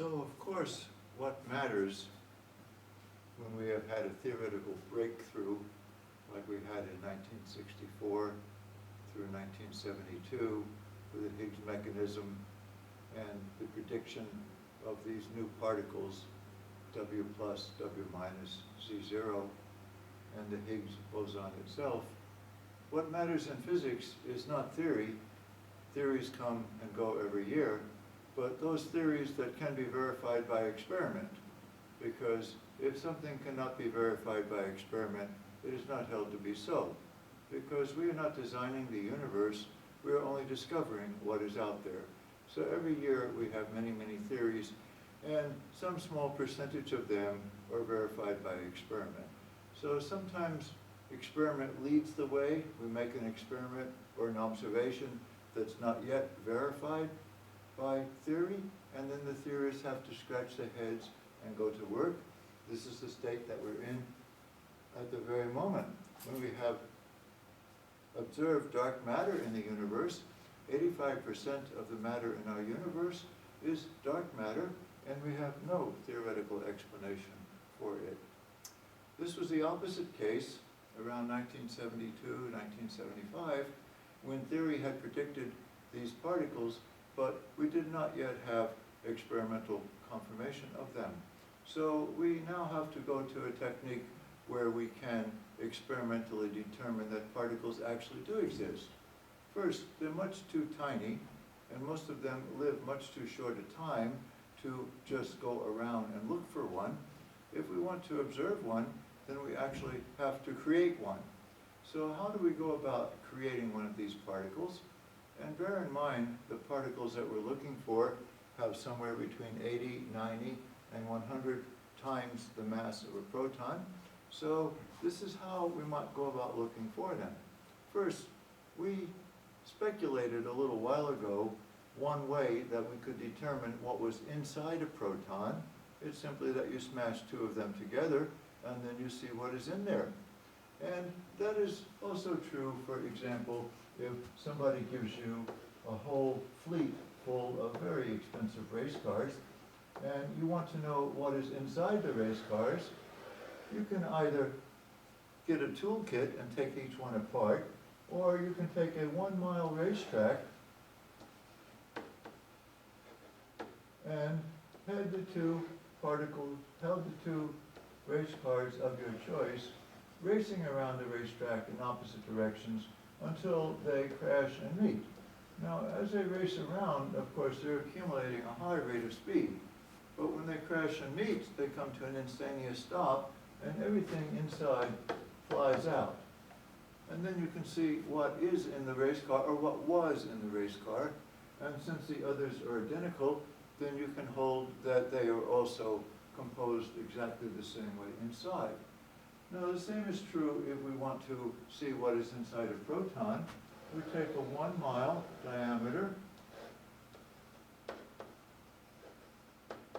So, of course, what matters when we have had a theoretical breakthrough, like we had in 1964 through 1972, with the Higgs mechanism and the prediction of these new particles, W plus, W minus, Z0, and the Higgs boson itself. What matters in physics is not theory. Theories come and go every year, but those theories that can be verified by experiment. Because if something cannot be verified by experiment, it is not held to be so. Because we are not designing the universe, we are only discovering what is out there. So every year we have many, many theories, and some small percentage of them are verified by experiment. So sometimes experiment leads the way. We make an experiment or an observation that's not yet verified by theory, and then the theorists have to scratch their heads and go to work. This is the state that we're in at the very moment. When we have observed dark matter in the universe, 85% of the matter in our universe is dark matter, and we have no theoretical explanation for it. This was the opposite case around 1972, 1975, when theory had predicted these particles, but we did not yet have experimental confirmation of them. So we now have to go to a technique where we can experimentally determine that particles actually do exist. First, they're much too tiny, and most of them live much too short a time to just go around and look for one. If we want to observe one, then we actually have to create one. So how do we go about creating one of these particles? And bear in mind, the particles that we're looking for have somewhere between 80, 90, and 100 times the mass of a proton. So this is how we might go about looking for them. First, we speculated a little while ago one way that we could determine what was inside a proton. It's simply that you smash two of them together, and then you see what is in there. And that is also true, for example, if somebody gives you a whole fleet full of very expensive race cars, and you want to know what is inside the race cars, you can either get a toolkit and take each one apart, or you can take a 1-mile racetrack and head the two race cars of your choice, racing around the racetrack in opposite directions until they crash and meet. Now, as they race around, of course, they're accumulating a high rate of speed. But when they crash and meet, they come to an instantaneous stop, and everything inside flies out. And then you can see what is in the race car, or what was in the race car. And since the others are identical, then you can hold that they are also composed exactly the same way inside. Now, the same is true if we want to see what is inside a proton. We take a 1-mile diameter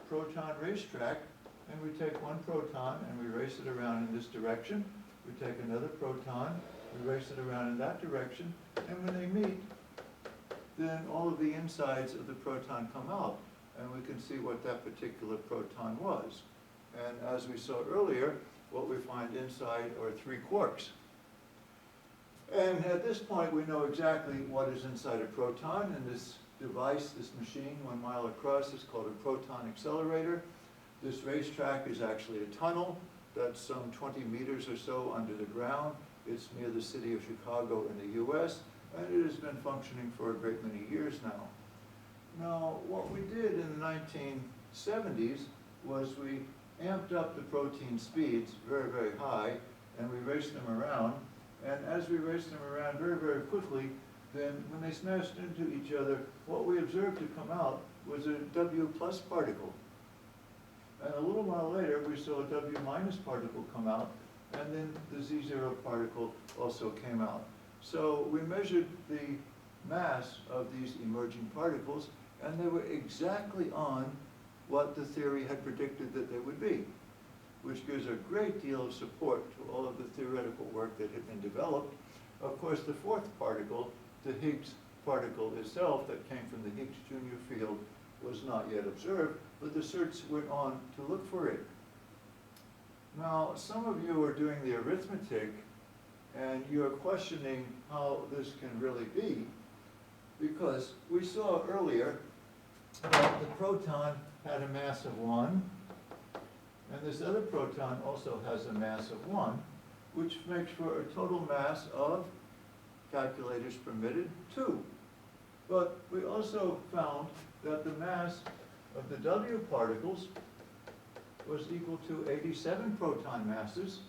proton racetrack, and we take one proton and we race it around in this direction. We take another proton, we race it around in that direction, and when they meet, then all of the insides of the proton come out, and we can see what that particular proton was. And as we saw earlier, what we find inside are 3 quarks. And at this point, we know exactly what is inside a proton, and this device, this machine 1 mile across, is called a proton accelerator. This racetrack is actually a tunnel that's some 20 meters or so under the ground. It's near the city of Chicago in the US, and it has been functioning for a great many years now. Now, what we did in the 1970s was we amped up the protein speeds very, very high, and we raced them around. And as we raced them around very, very quickly, then when they smashed into each other, what we observed to come out was a W plus particle. And a little while later, we saw a W minus particle come out, and then the Z0 particle also came out. So we measured the mass of these emerging particles, and they were exactly on what the theory had predicted that they would be, which gives a great deal of support to all of the theoretical work that had been developed. Of course, the 4th particle, the Higgs particle itself that came from the Higgs Junior field, was not yet observed, but the search went on to look for it. Now, some of you are doing the arithmetic, and you're questioning how this can really be, because we saw earlier that the proton had a mass of 1, and this other proton also has a mass of 1, which makes for a total mass of, calculators permitted, 2. But we also found that the mass of the W particles was equal to 87 proton masses,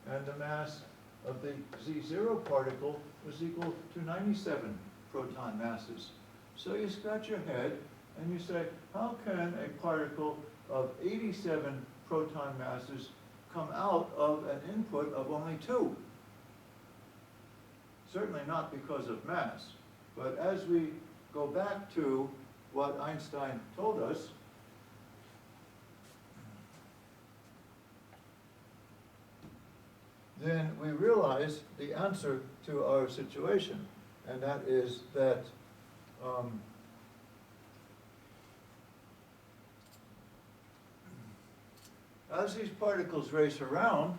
and the mass of the Z0 particle was equal to 97 proton masses. So you scratch your head and you say, how can a particle of 87 proton masses come out of an input of only 2? Certainly not because of mass. But as we go back to what Einstein told us, then we realize the answer to our situation, and that is that as these particles race around,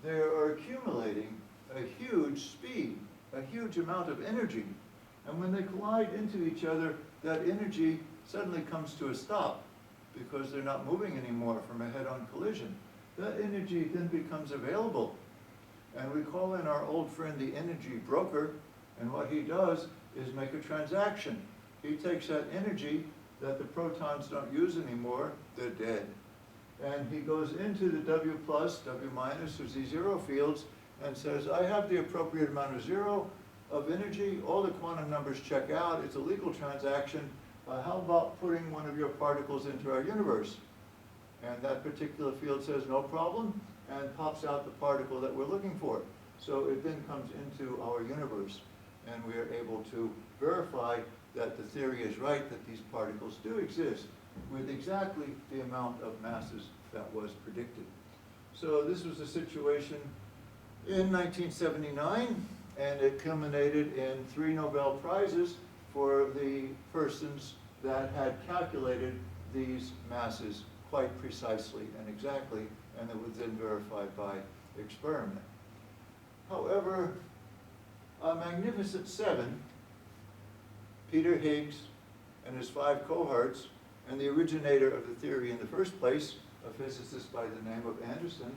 they are accumulating a huge speed, a huge amount of energy. And when they collide into each other, that energy suddenly comes to a stop because they're not moving anymore from a head-on collision. That energy then becomes available. And we call in our old friend the energy broker, and what he does is make a transaction. He takes that energy that the protons don't use anymore, they're dead. And he goes into the W plus, W minus, or Z0 fields and says, I have the appropriate amount of zero of energy, all the quantum numbers check out, it's a legal transaction, how about putting one of your particles into our universe? And that particular field says no problem, and pops out the particle that we're looking for. So it then comes into our universe, and we are able to verify that the theory is right, that these particles do exist with exactly the amount of masses that was predicted. So this was the situation in 1979, and it culminated in 3 Nobel Prizes for the persons that had calculated these masses quite precisely and exactly, and it was then verified by experiment. However, a Magnificent 7, Peter Higgs and his 5 cohorts, and the originator of the theory in the first place, a physicist by the name of Anderson,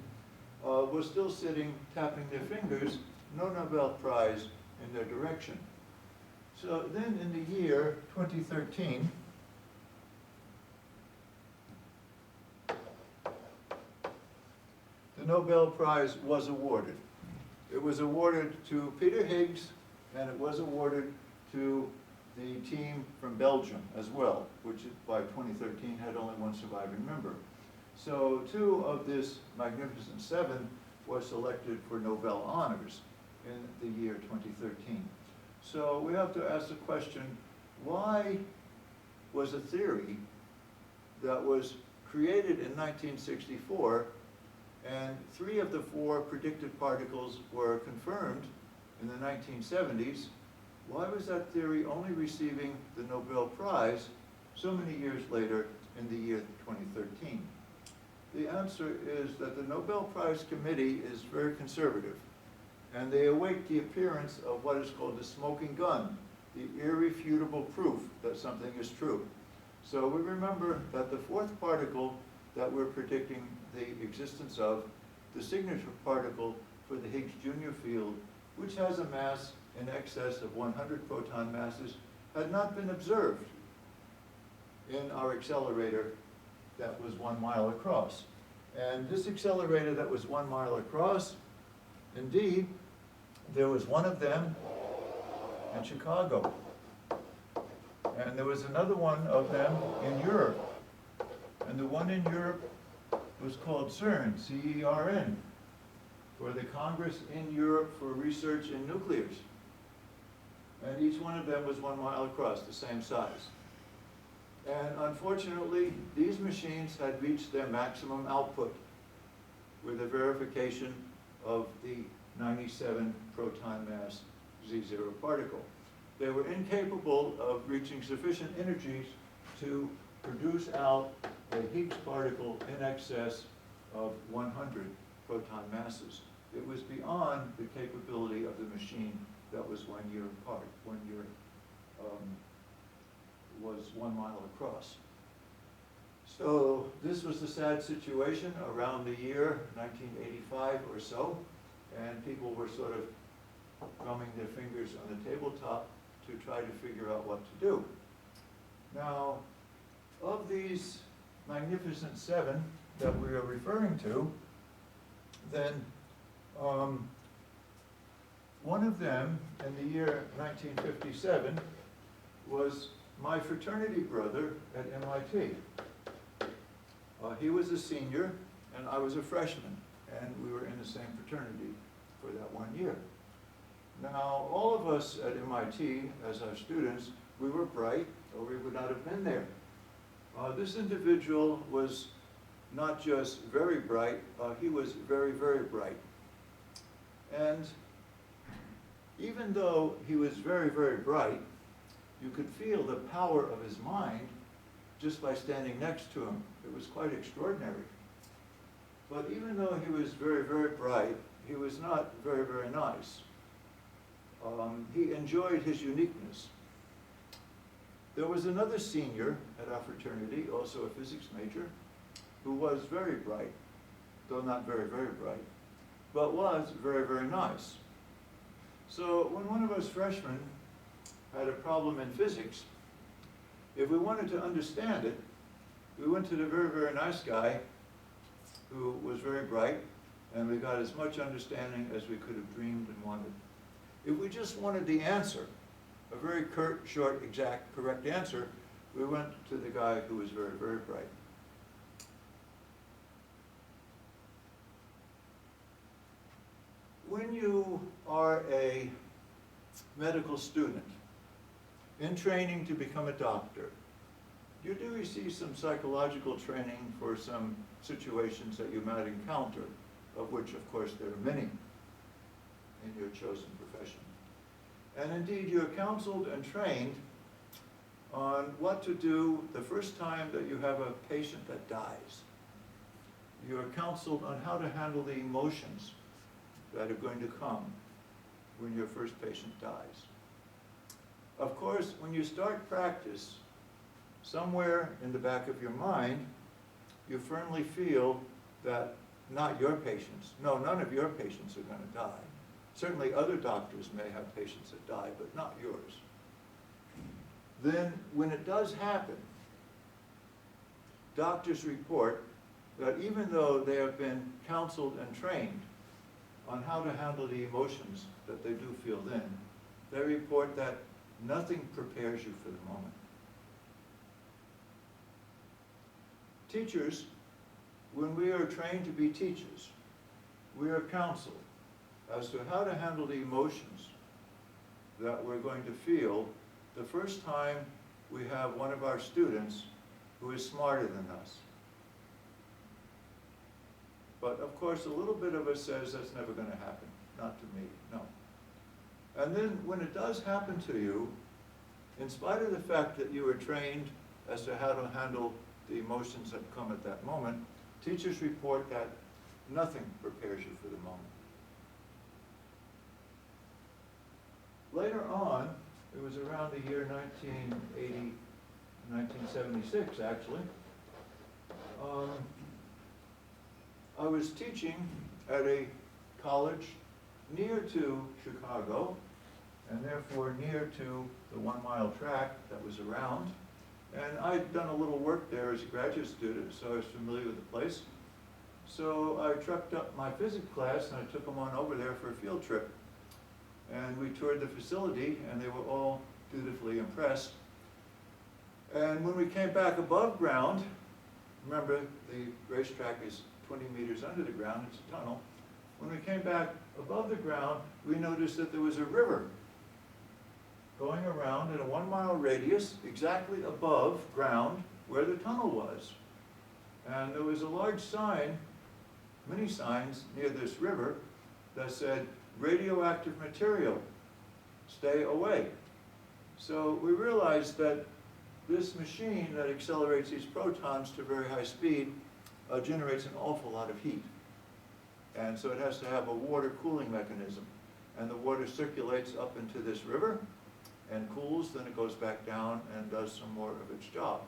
was still sitting, tapping their fingers, no Nobel Prize in their direction. So then in the year 2013, the Nobel Prize was awarded. It was awarded to Peter Higgs, and it was awarded to the team from Belgium as well, which by 2013 had only one surviving member. So 2 of this Magnificent 7 was selected for Nobel honors in the year 2013. So we have to ask the question, why was a theory that was created in 1964 and 3 of the 4 predicted particles were confirmed in the 1970s, why was that theory only receiving the Nobel Prize so many years later in the year 2013? The answer is that the Nobel Prize Committee is very conservative, and they await the appearance of what is called the smoking gun, the irrefutable proof that something is true. So we remember that the 4th particle that we're predicting the existence of, the signature particle for the Higgs Jr. field, which has a mass in excess of 100 proton masses, had not been observed in our accelerator that was 1 mile across. And this accelerator that was 1 mile across, indeed, there was one of them in Chicago. And there was another one of them in Europe. And the one in Europe was called CERN, C-E-R-N, for the Congress in Europe for Research in Nuclears. And each one of them was 1 mile across, the same size. And unfortunately, these machines had reached their maximum output with the verification of the 97 proton mass Z0 particle. They were incapable of reaching sufficient energies to produce out a Higgs particle in excess of 100 proton masses. It was beyond the capability of the machine that was 1 year apart. 1 year was 1 mile across. So this was the sad situation around the year 1985 or so, and people were sort of drumming their fingers on the tabletop to try to figure out what to do. Now, of these Magnificent Seven that we are referring to, then one of them in the year 1957 was my fraternity brother at MIT. He was a senior and I was a freshman, and we were in the same fraternity for that 1 year. Now, all of us at MIT, as our students, we were bright, or we would not have been there. This individual was not just very bright, he was very, very bright. And even though he was very, very bright, you could feel the power of his mind just by standing next to him. It was quite extraordinary. But even though he was very, very bright, he was not very, very nice. He enjoyed his uniqueness. There was another senior at our fraternity, also a physics major, who was very bright, though not very, very bright, but was very, very nice. So when one of us freshmen had a problem in physics, if we wanted to understand it, we went to the very, very nice guy who was very bright, and we got as much understanding as we could have dreamed and wanted. If we just wanted the answer, a very curt, short, exact, correct answer, we went to the guy who was very, very bright. When you are a medical student in training to become a doctor, you do receive some psychological training for some situations that you might encounter, of which, of course, there are many in your chosen profession. And indeed, you're counseled and trained on what to do the first time that you have a patient that dies. You're counseled on how to handle the emotions that are going to come when your first patient dies. Of course, when you start practice, somewhere in the back of your mind, you firmly feel that not your patients, no, none of your patients are going to die. Certainly other doctors may have patients that die, but not yours. Then, when it does happen, doctors report that even though they have been counseled and trained on how to handle the emotions that they do feel then, they report that nothing prepares you for the moment. Teachers, when we are trained to be teachers, we are counseled as to how to handle the emotions that we're going to feel the first time we have one of our students who is smarter than us. But of course, a little bit of us says that's never going to happen. Not to me, no. And then when it does happen to you, in spite of the fact that you were trained as to how to handle the emotions that come at that moment, teachers report that nothing prepares you for the moment. Later on, it was around the year 1980, 1976 actually, I was teaching at a college near to Chicago, and therefore near to the 1 mile track that was around. And I'd done a little work there as a graduate student, so I was familiar with the place. So I trucked up my physics class and I took them on over there for a field trip. And we toured the facility and they were all dutifully impressed. And when we came back above ground, remember the racetrack is 20 meters under the ground, it's a tunnel. When we came back above the ground, we noticed that there was a river going around in a 1 mile radius exactly above ground where the tunnel was. And there was a large sign, many signs near this river that said, radioactive material, stay away. So we realized that this machine that accelerates these protons to very high speed generates an awful lot of heat. And so it has to have a water cooling mechanism. And the water circulates up into this river and cools, then it goes back down and does some more of its job.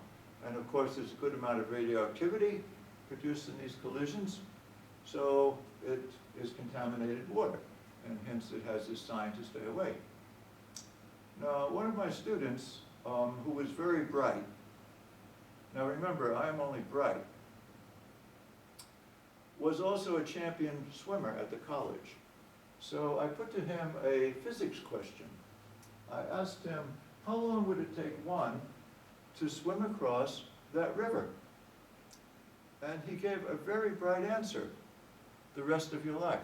And of course, there's a good amount of radioactivity produced in these collisions, so it is contaminated water, and hence it has this sign to stay away. Now, one of my students, who was very bright, now remember, I am only bright, was also a champion swimmer at the college. So I put to him a physics question. I asked him, how long would it take one to swim across that river? And he gave a very bright answer: the rest of your life.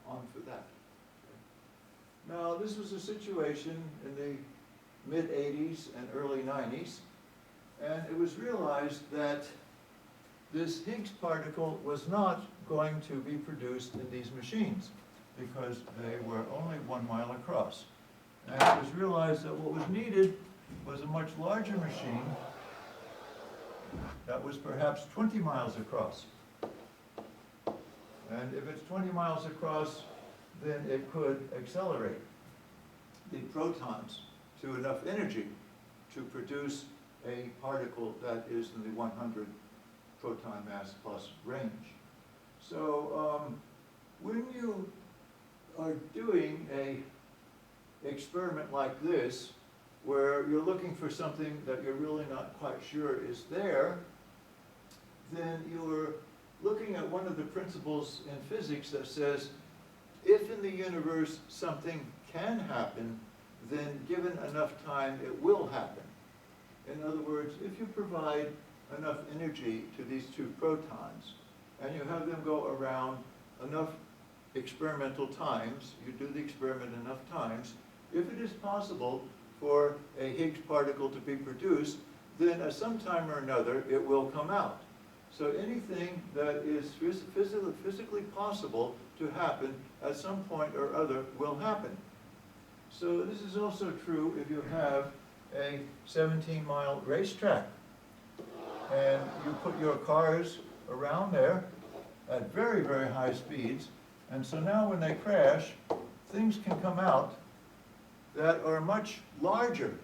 On for that. Now, this was a situation in the mid-'80s and early '90s, and it was realized that this Higgs particle was not going to be produced in these machines because they were only 1 mile across. And it was realized that what was needed was a much larger machine that was perhaps 20 miles across. And if it's 20 miles across, then it could accelerate the protons to enough energy to produce a particle that is in the 100 proton mass plus range. So when you are doing a experiment like this, where you're looking for something that you're really not quite sure is there, then you're looking at one of the principles in physics that says, if in the universe something can happen, then given enough time, it will happen. In other words, if you provide enough energy to these two protons, and you have them go around enough experimental times, you do the experiment enough times, if it is possible for a Higgs particle to be produced, then at some time or another, it will come out. So anything that is physically possible to happen at some point or other will happen. So this is also true if you have a 17-mile racetrack, and you put your cars around there at very, very high speeds, and so now when they crash, things can come out that are much larger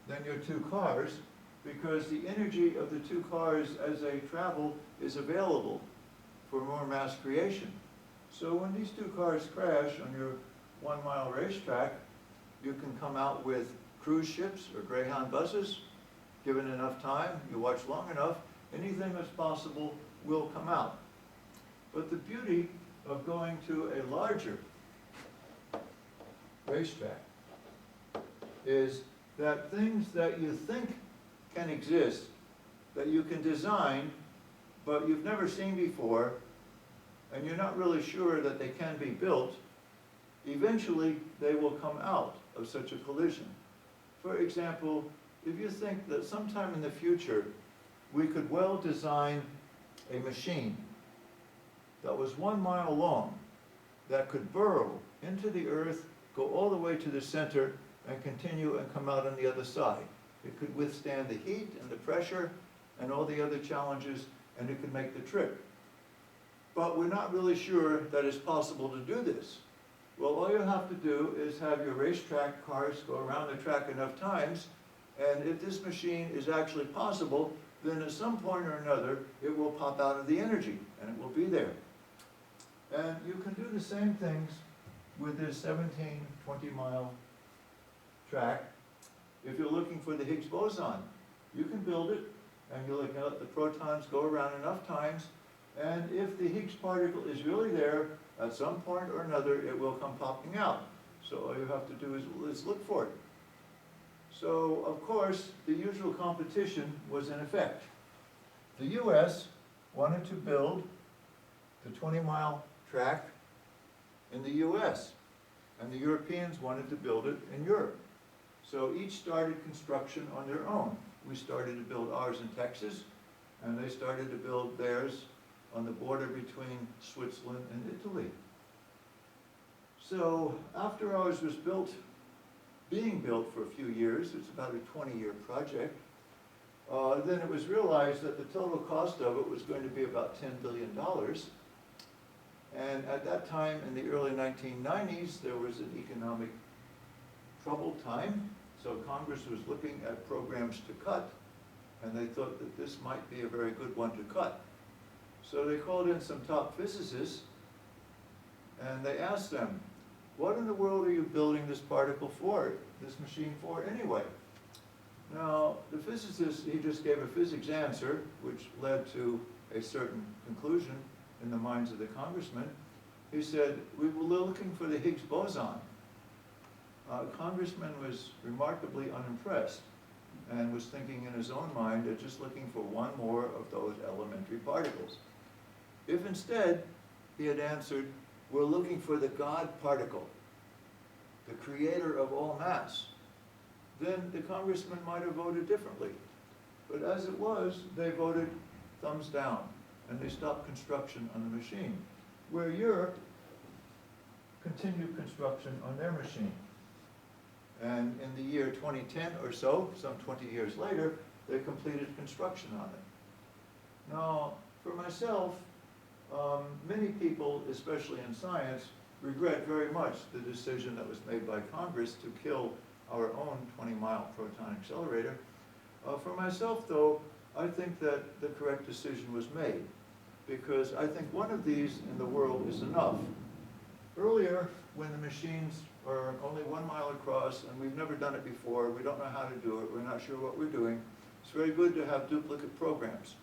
than your two cars, because the energy of the two cars as they travel is available for more mass creation. So when these two cars crash on your 1 mile racetrack, you can come out with cruise ships or Greyhound buses. Given enough time, you watch long enough, anything that's possible will come out. But the beauty of going to a larger racetrack is that things that you think can exist, that you can design, but you've never seen before, and you're not really sure that they can be built, eventually they will come out of such a collision. For example, if you think that sometime in the future we could well design a machine that was 1 mile long, that could burrow into the earth, go all the way to the center, and continue and come out on the other side. It could withstand the heat and the pressure and all the other challenges, and it could make the trip. But we're not really sure that it's possible to do this. Well, all you have to do is have your racetrack cars go around the track enough times, and if this machine is actually possible, then at some point or another, it will pop out of the energy, and it will be there. And you can do the same things with this 17, 20-mile track. If you're looking for the Higgs boson, you can build it, and you'll let the protons go around enough times, and if the Higgs particle is really there, at some point or another, it will come popping out. So all you have to do is look for it. So, of course, the usual competition was in effect. The US wanted to build the 20-mile track in the US, and the Europeans wanted to build it in Europe. So each started construction on their own. We started to build ours in Texas, and they started to build theirs on the border between Switzerland and Italy. So after ours was built being built for a few years. It's about a 20-year project. Then it was realized that the total cost of it was going to be about $10 billion. And at that time, in the early 1990s, there was an economic troubled time. So Congress was looking at programs to cut, and they thought that this might be a very good one to cut. So they called in some top physicists, and they asked them, what in the world are you building this particle for, this machine for anyway? Now, the physicist, he just gave a physics answer, which led to a certain conclusion in the minds of the congressman. He said, we were looking for the Higgs boson. Congressman was remarkably unimpressed and was thinking in his own mind that just looking for one more of those elementary particles. If instead he had answered, we're looking for the God particle, the creator of all mass, then the congressman might have voted differently. But as it was, they voted thumbs down, and they stopped construction on the machine, where Europe continued construction on their machine. And in the year 2010 or so, some 20 years later, they completed construction on it. Now, for myself, many people, especially in science, regret very much the decision that was made by Congress to kill our own 20-mile proton accelerator. For myself, though, I think that the correct decision was made, because I think one of these in the world is enough. Earlier, when the machines are only 1 mile across, and we've never done it before, we don't know how to do it, we're not sure what we're doing, it's very good to have duplicate programs.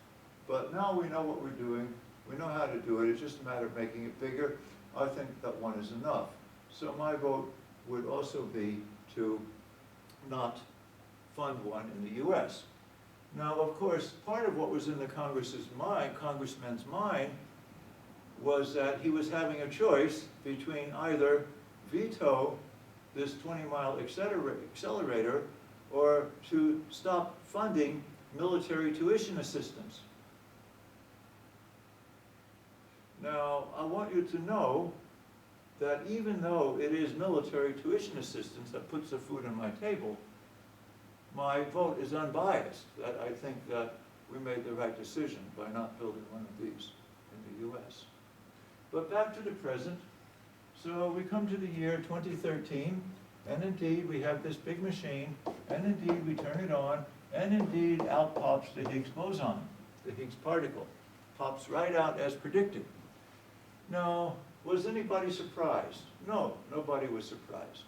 But now we know what we're doing, we know how to do it, it's just a matter of making it bigger. I think that one is enough. So my vote would also be to not fund one in the US. Now, of course, part of what was in the congressman's mind was that he was having a choice between either veto this 20-mile accelerator or to stop funding military tuition assistance. Now, I want you to know that even though it is military tuition assistance that puts the food on my table, my vote is unbiased, that I think that we made the right decision by not building one of these in the US. But back to the present. So we come to the year 2013, and indeed we have this big machine, and indeed we turn it on, and indeed out pops the Higgs boson, the Higgs particle. Pops right out as predicted. Now, was anybody surprised? No, nobody was surprised.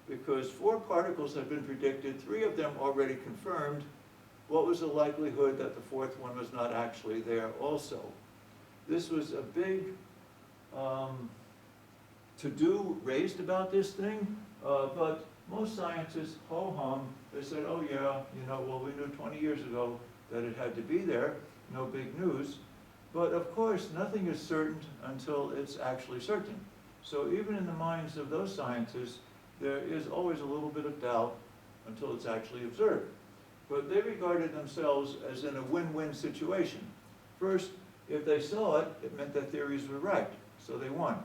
Because 4 particles had been predicted, 3 of them already confirmed. What was the likelihood that the 4th one was not actually there also? This was a big to-do raised about this thing, but most scientists, ho-hum, they said, oh yeah, you know, well, we knew 20 years ago that it had to be there, no big news. But of course, nothing is certain until it's actually certain. So even in the minds of those scientists, there is always a little bit of doubt until it's actually observed. But they regarded themselves as in a win-win situation. First, if they saw it, it meant that theories were right, so they won.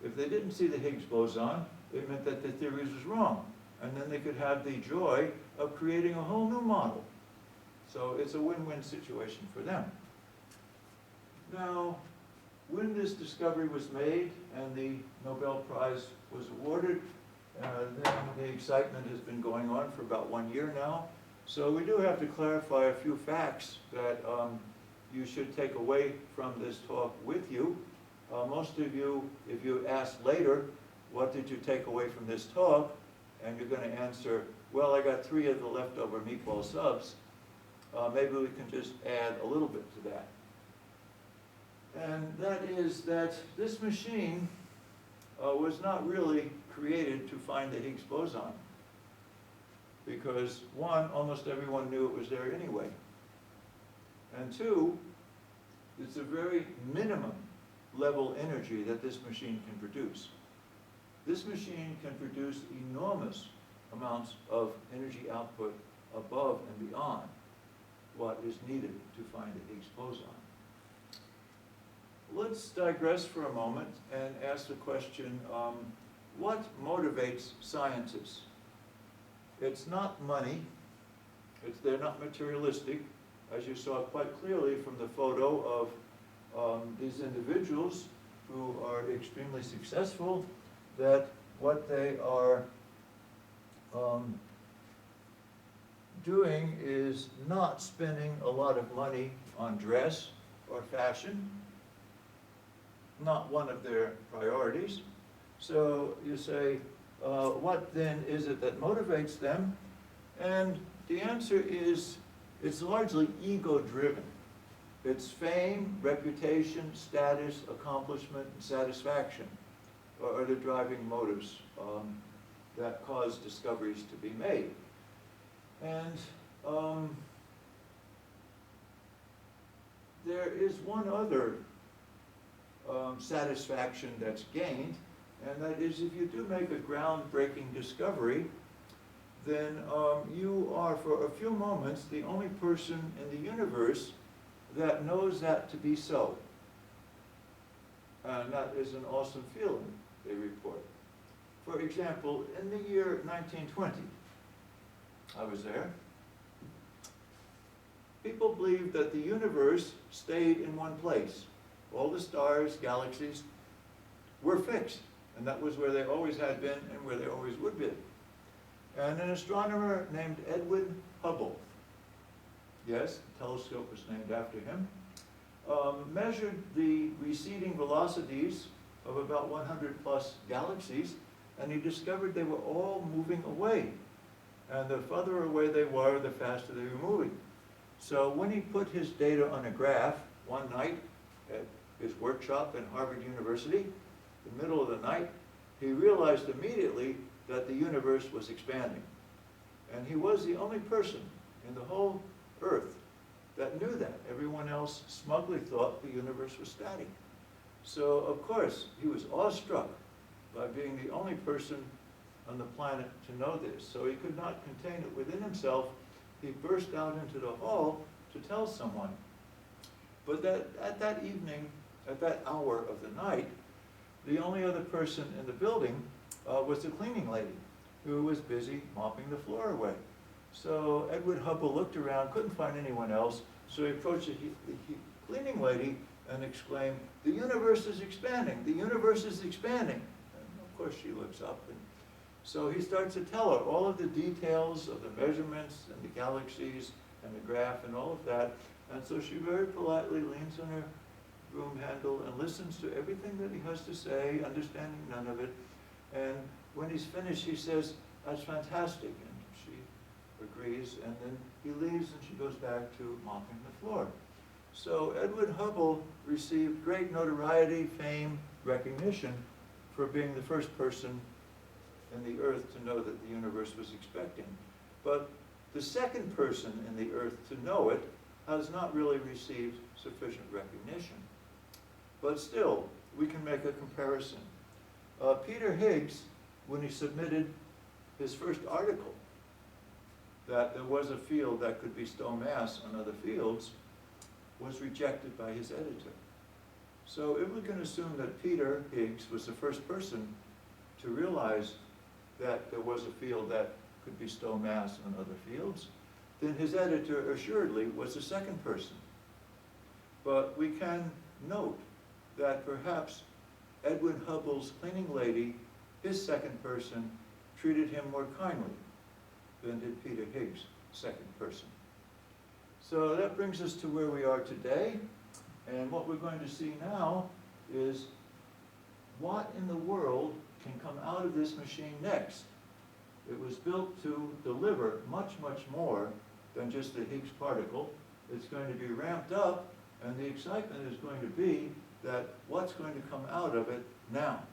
If they didn't see the Higgs boson, it meant that the theories was wrong. And then they could have the joy of creating a whole new model. So it's a win-win situation for them. Now, when this discovery was made and the Nobel Prize was awarded, then the excitement has been going on for about 1 year now. So we do have to clarify a few facts that you should take away from this talk with you. Most of you, if you ask later, what did you take away from this talk? And you're going to answer, well, I got 3 of the leftover meatball subs. Maybe we can just add a little bit to that. And that is that this machine was not really created to find the Higgs boson. Because 1, almost everyone knew it was there anyway. And 2, it's a very minimum level energy that this machine can produce. This machine can produce enormous amounts of energy output above and beyond what is needed to find the Higgs boson. Let's digress for a moment and ask the question, what motivates scientists? it's not money. They're not materialistic, as you saw quite clearly from the photo of these individuals who are extremely successful, that what they are doing is not spending a lot of money on dress or fashion, not one of their priorities. So you say, what then is it that motivates them? And the answer is, it's largely ego-driven. It's fame, reputation, status, accomplishment, and satisfaction are the driving motives that cause discoveries to be made. And there is one other satisfaction that's gained, and that is if you do make a groundbreaking discovery, then you are for a few moments the only person in the universe that knows that to be so. And that is an awesome feeling, they report. For example, in the year 1920, I was there, people believed that the universe stayed in one place. All the stars, galaxies were fixed, and that was where they always had been and where they always would be. And an astronomer named Edwin Hubble, yes, the telescope was named after him, measured the receding velocities of about 100 plus galaxies, and he discovered they were all moving away. And the further away they were, the faster they were moving. So when he put his data on a graph one night at his workshop in Harvard University, the middle of the night, he realized immediately that the universe was expanding. And he was the only person in the whole Earth that knew that. Everyone else smugly thought the universe was static. So, of course, he was awestruck by being the only person on the planet to know this. So he could not contain it within himself. He burst out into the hall to tell someone. But at that evening, at that hour of the night, the only other person in the building was the cleaning lady, who was busy mopping the floor away. So Edwin Hubble looked around, couldn't find anyone else, so he approached the cleaning lady and exclaimed, "The universe is expanding, the universe is expanding." And of course she looks up, and so he starts to tell her all of the details of the measurements and the galaxies and the graph and all of that. And so she very politely leans on her broom handle and listens to everything that he has to say, understanding none of it. And when he's finished, he says, "That's fantastic." And she agrees, and then he leaves and she goes back to mopping the floor. So Edwin Hubble received great notoriety, fame, recognition for being the first person in the Earth to know that the universe was expecting. But the second person in the Earth to know it has not really received sufficient recognition. But still, we can make a comparison. Peter Higgs, when he submitted his first article that there was a field that could bestow mass on other fields, was rejected by his editor. So if we can assume that Peter Higgs was the first person to realize that there was a field that could bestow mass on other fields, then his editor assuredly was the second person. But we can note that perhaps Edwin Hubble's cleaning lady, his second person, treated him more kindly than did Peter Higgs' second person. So that brings us to where we are today. And what we're going to see now is what in the world can come out of this machine next. It was built to deliver much, much more than just the Higgs particle. It's going to be ramped up, and the excitement is going to be that what's going to come out of it now.